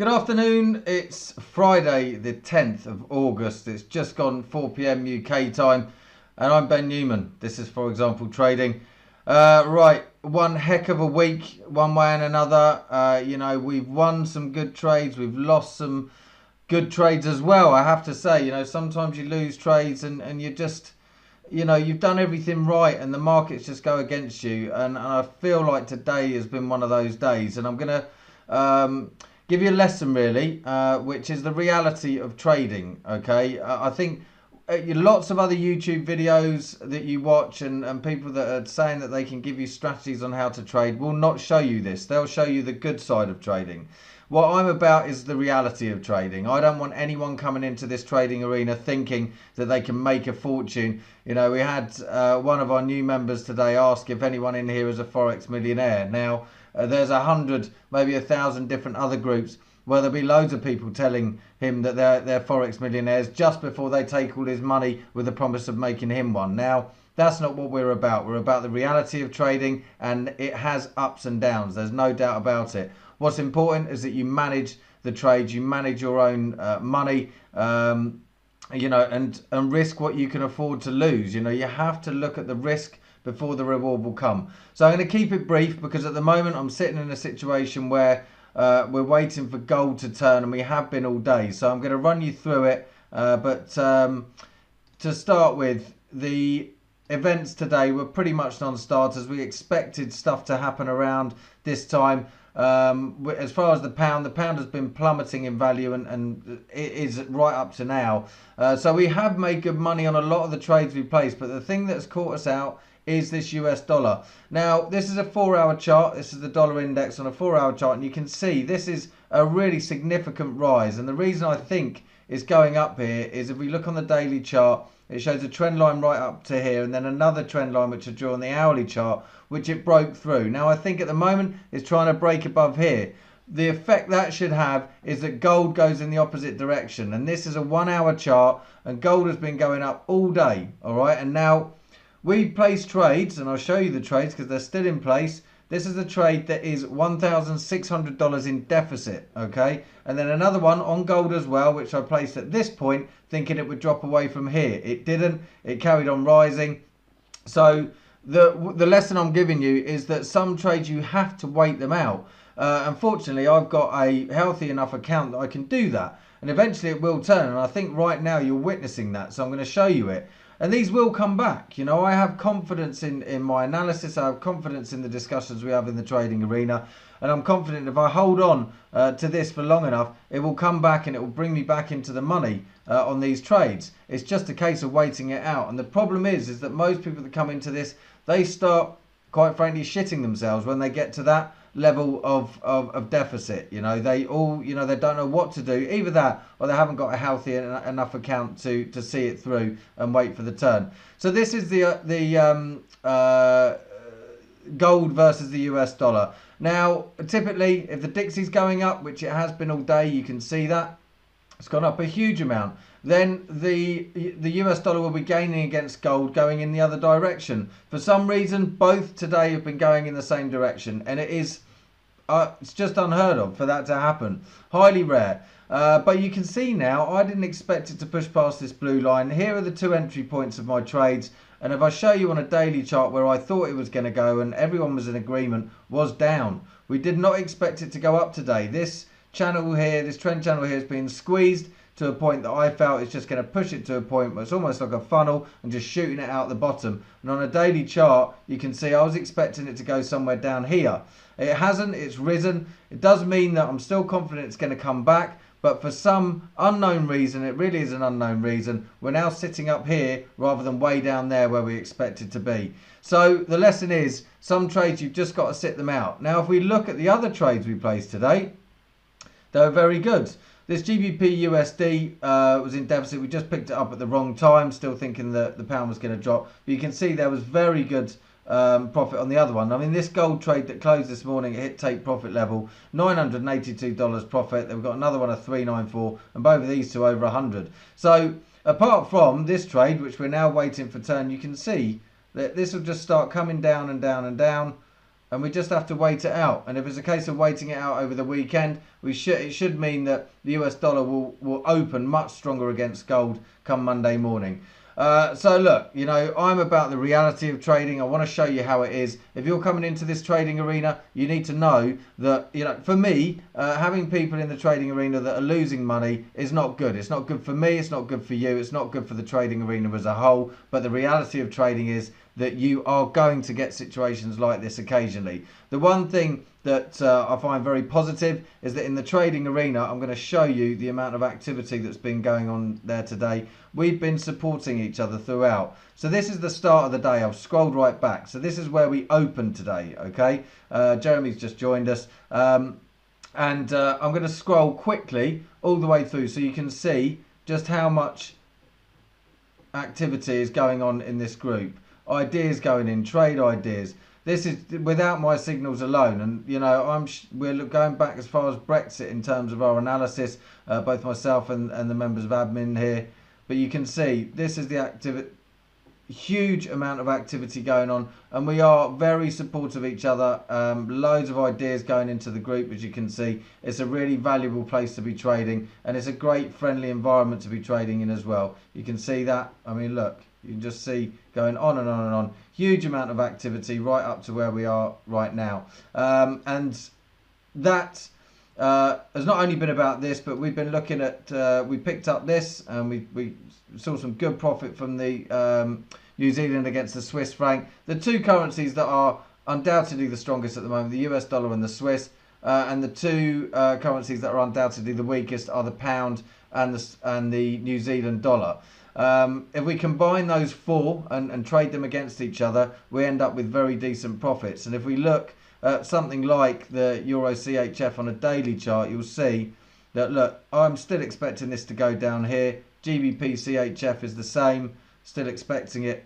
Good afternoon, it's Friday the 10th of August, it's just gone 4 p.m. UK time and I'm Ben Newman. This is Forexample Trading. Right, one heck of a week, one way and another. We've won some good trades, we've lost some good trades as well, I have to say. Sometimes you lose trades and you just, you've done everything right and the markets just go against you. And I feel like today has been one of those days, and I'm going to give you a lesson really, which is the reality of trading. Okay, I think lots of other YouTube videos that you watch and people that are saying that they can give you strategies on how to trade will not show you this. They'll show you the good side of trading. What I'm about is the reality of trading. I don't want anyone coming into this trading arena thinking that they can make a fortune. We had one of our new members today ask if anyone in here is a Forex millionaire. Now, there's 100, maybe 1,000 different other groups where there'll be loads of people telling him that they're Forex millionaires just before they take all his money with the promise of making him one. Now, that's not what we're about. We're about the reality of trading, and it has ups and downs. There's no doubt about it. What's important is that you manage the trades, you manage your own money, and risk what you can afford to lose. You have to look at the risk before the reward will come. So I'm going to keep it brief because at the moment I'm sitting in a situation where we're waiting for gold to turn, and we have been all day. So I'm going to run you through it. But to start with, the events today were pretty much non-starters. We expected stuff to happen around this time. As far as the pound has been plummeting in value and it is right up to now. So we have made good money on a lot of the trades we placed, but the thing that's caught us out is this US dollar. Now, this is a 4-hour chart. This is the dollar index on a 4-hour chart, and you can see this is a really significant rise. And the reason I think it's going up here is if we look on the daily chart, it shows a trend line right up to here, and then another trend line which I drew on the hourly chart, which it broke through. Now, I think at the moment it's trying to break above here. The effect that should have is that gold goes in the opposite direction, and this is a 1-hour chart, and gold has been going up all day. All right, and now we place trades, and I'll show you the trades because they're still in place. This is a trade that is $1,600 in deficit, okay? And then another one on gold as well, which I placed at this point, thinking it would drop away from here. It didn't. It carried on rising. So the lesson I'm giving you is that some trades you have to wait them out. Unfortunately, I've got a healthy enough account that I can do that. And eventually it will turn. And I think right now you're witnessing that. So I'm going to show you it. And these will come back. I have confidence in my analysis. I have confidence in the discussions we have in the trading arena. And I'm confident if I hold on to this for long enough, it will come back and it will bring me back into the money on these trades. It's just a case of waiting it out. And the problem is that most people that come into this, they start, quite frankly, shitting themselves when they get to that level of deficit. They all, they don't know what to do. Either that or they haven't got a healthy enough account to see it through and wait for the turn. So this is the gold versus the US dollar. Now, typically, if the Dixie's going up, which it has been all day, you can see that it's gone up a huge amount. Then the US dollar will be gaining against gold, going in the other direction. For some reason, both today have been going in the same direction, and it's just unheard of for that to happen. Highly rare. But you can see now, I didn't expect it to push past this blue line. Here are the 2 entry points of my trades. And if I show you on a daily chart where I thought it was going to go and everyone was in agreement, was down. We did not expect it to go up today. This channel here, this trend channel here has been squeezed to a point that I felt it's just going to push it to a point where it's almost like a funnel and just shooting it out the bottom. And on a daily chart, you can see I was expecting it to go somewhere down here. It hasn't, it's risen. It does mean that I'm still confident it's going to come back. But for some unknown reason, it really is an unknown reason, we're now sitting up here rather than way down there where we expected to be. So the lesson is, some trades you've just got to sit them out. Now, if we look at the other trades we placed today, they were very good. This GBP USD was in deficit. We just picked it up at the wrong time, still thinking that the pound was going to drop. But you can see there was very good profit on the other one. I mean, this gold trade that closed this morning, it hit take profit level, $982 profit. Then we've got another one of 394, and both of these two over 100. So apart from this trade, which we're now waiting for turn, you can see that this will just start coming down and down and down. and we just have to wait it out. And if it's a case of waiting it out over the weekend, it should mean that the US dollar will open much stronger against gold come Monday morning. So look, I'm about the reality of trading. I want to show you how it is. If you're coming into this trading arena, you need to know that, for me, having people in the trading arena that are losing money is not good. It's not good for me. It's not good for you. It's not good for the trading arena as a whole. But the reality of trading is that you are going to get situations like this occasionally. The one thing that I find very positive is that in the trading arena, I'm going to show you the amount of activity that's been going on there today. We've been supporting each other throughout. So this is the start of the day. I've scrolled right back. So this is where we opened today, okay? Jeremy's just joined us. I'm going to scroll quickly all the way through so you can see just how much activity is going on in this group. Ideas going in, trade ideas. This is without my signals alone, and we're going back as far as Brexit in terms of our analysis, both myself and the members of admin here. But you can see this is the huge amount of activity going on, and we are very supportive of each other. Loads of ideas going into the group, as you can see. It's a really valuable place to be trading, and it's a great friendly environment to be trading in as well. You can see that. I mean, look. You can just see going on and on and on. Huge amount of activity right up to where we are right now. And that has not only been about this, but we've been looking at, we picked up this and we saw some good profit from the New Zealand against the Swiss franc. The two currencies that are undoubtedly the strongest at the moment, the US dollar and the Swiss. And the two currencies that are undoubtedly the weakest are the pound and the New Zealand dollar. If we combine those four and trade them against each other, we end up with very decent profits. And if we look at something like the Euro CHF on a daily chart, you'll see that, look, I'm still expecting this to go down here. GBP CHF is the same, still expecting it.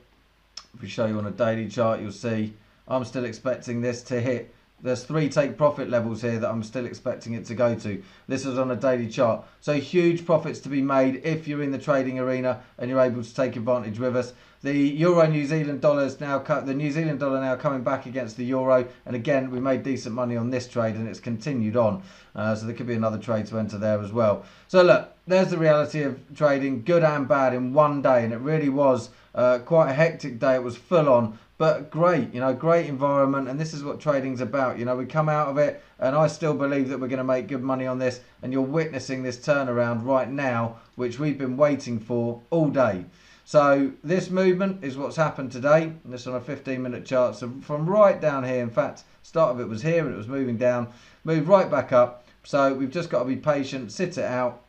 If we show you on a daily chart, you'll see I'm still expecting this to hit. There's 3 take profit levels here that I'm still expecting it to go to. This is on a daily chart. So huge profits to be made if you're in the trading arena and you're able to take advantage with us. The Euro New Zealand dollar is now the New Zealand dollar now coming back against the euro, and again we made decent money on this trade and it's continued on. So there could be another trade to enter there as well. So look, there's the reality of trading, good and bad in one day, and it really was quite a hectic day. It was full on. But great, great environment, and this is what trading's about. We come out of it, and I still believe that we're going to make good money on this, and you're witnessing this turnaround right now, which we've been waiting for all day. So this movement is what's happened today, and this on a 15-minute chart. So from right down here, in fact, start of it was here, and it was moving down, moved right back up. So we've just got to be patient, sit it out,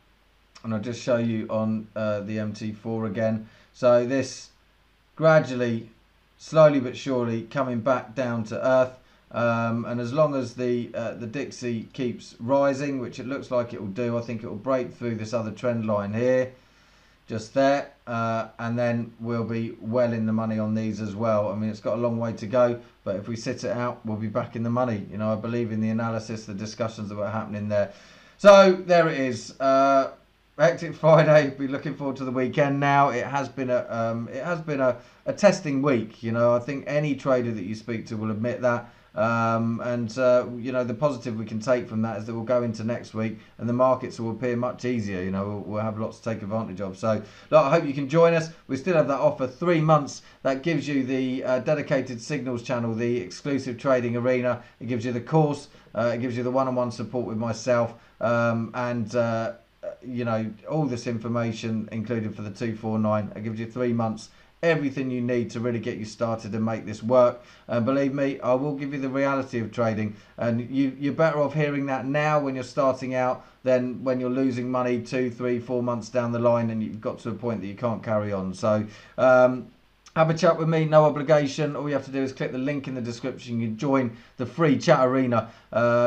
and I'll just show you on the MT4 again. So this gradually, slowly but surely coming back down to earth, and as long as the Dixie keeps rising, which it looks like it will do, I think it will break through this other trend line here, just there, and then we'll be well in the money on these as well. I mean, it's got a long way to go, but if we sit it out, we'll be back in the money. I believe in the analysis, the discussions that were happening there. So there it is. Hectic Friday. Be looking forward to the weekend now. It has been a testing week. I think any trader that you speak to will admit that. The positive we can take from that is that we'll go into next week and the markets will appear much easier. We'll have lots to take advantage of. So look, I hope you can join us. We still have that offer, 3 months. That gives you the dedicated signals channel, the exclusive trading arena. It gives you the course. It gives you the one-on-one support with myself, all this information included for the 249. It gives you 3 months, everything you need to really get you started and make this work. And believe me, I will give you the reality of trading, and you're better off hearing that now when you're starting out than when you're losing money 2, 3, 4 months down the line and you've got to a point that you can't carry on. So have a chat with me, no obligation. All you have to do is click the link in the description. You can join the free chat arena.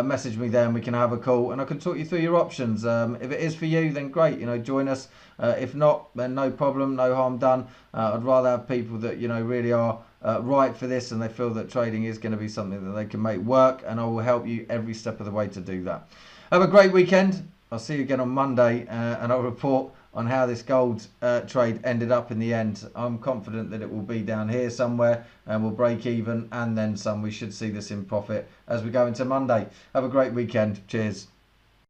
Message me there and we can have a call and I can talk you through your options. If it is for you, then great, join us. If not, then no problem, no harm done. I'd rather have people that, really are right for this and they feel that trading is going to be something that they can make work, and I will help you every step of the way to do that. Have a great weekend. I'll see you again on Monday and I'll report on how this gold trade ended up in the end. I'm confident that it will be down here somewhere and we'll break even and then some. We should see this in profit as we go into Monday. Have a great weekend. Cheers.